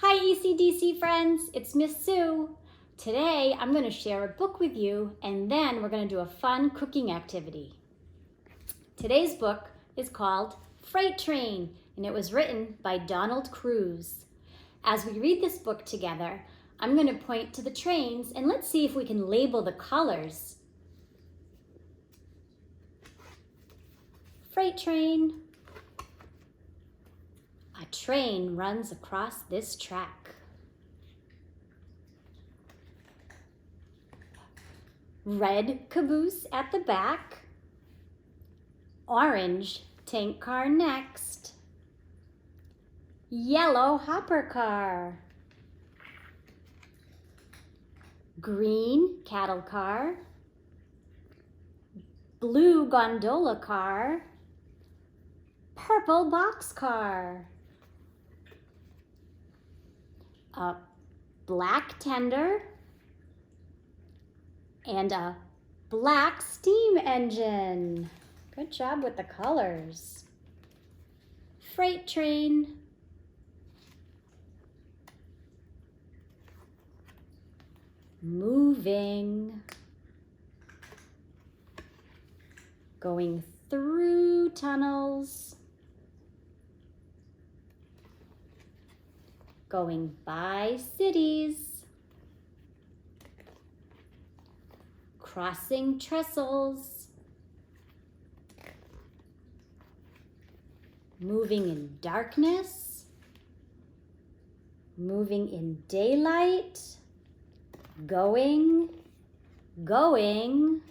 Hi ECDC friends, it's Miss Sue. Today I'm going to share a book with you and then we're going to do a fun cooking activity. Today's book is called Freight Train and it was written by Donald Cruz. As we read this book together, I'm going to point to the trains and let's see if we can label the colors. Freight train. A train runs across this track. Red caboose at the back. Orange tank car next. Yellow hopper car. Green cattle car. Blue gondola car. Purple boxcar. A black tender and a black steam engine. Good job with the colors. Freight train. Moving. Going through tunnels. Going by cities, crossing trestles, moving in darkness, moving in daylight, going, gone.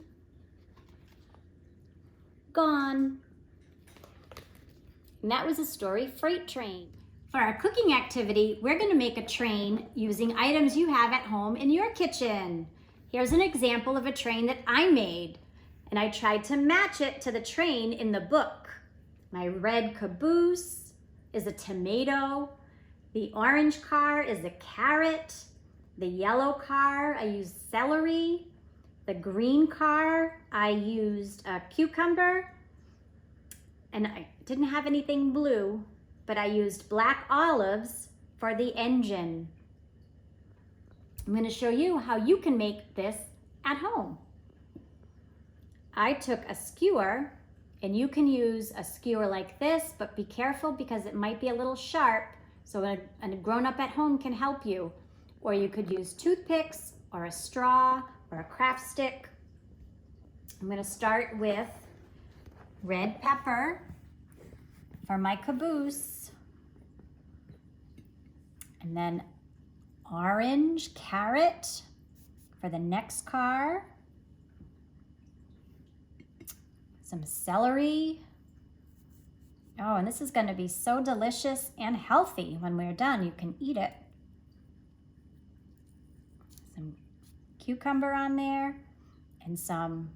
And that was the story Freight Train. For our cooking activity, we're going to make a train using items you have at home in your kitchen. Here's an example of a train that I made, and I tried to match it to the train in the book. My red caboose is a tomato. The orange car is a carrot. The yellow car, I used celery. The green car, I used a cucumber. And I didn't have anything blue, but I used black olives for the engine. I'm going to show you how you can make this at home. I took a skewer, and you can use a skewer like this, but be careful because it might be a little sharp, so a grown-up at home can help you. Or you could use toothpicks or a straw or a craft stick. I'm going to start with red pepper for my caboose, and then orange carrot for the next car, some celery. Oh, and this is going to be so delicious and healthy when we're done. You can eat it. Some cucumber on there and some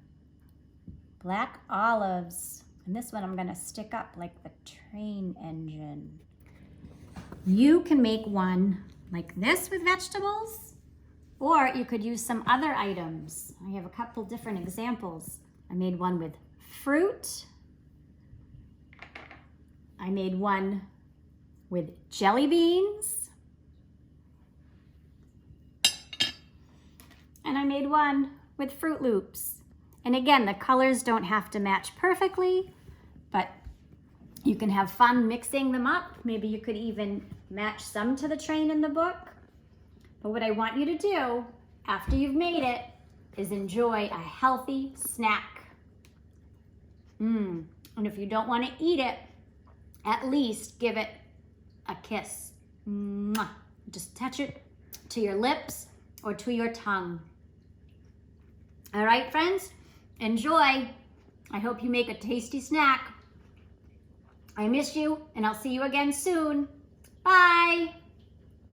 black olives. And this one I'm going to stick up like the train engine. You can make one like this with vegetables, or you could use some other items. I have a couple different examples. I made one with fruit. I made one with jelly beans. And I made one with Fruit Loops. And again, the colors don't have to match perfectly, but you can have fun mixing them up. Maybe you could even match some to the train in the book. But what I want you to do after you've made it is enjoy a healthy snack. And if you don't want to eat it, at least give it a kiss. Mwah. Just touch it to your lips or to your tongue. All right, friends, enjoy. I hope you make a tasty snack. I miss you, and I'll see you again soon. Bye.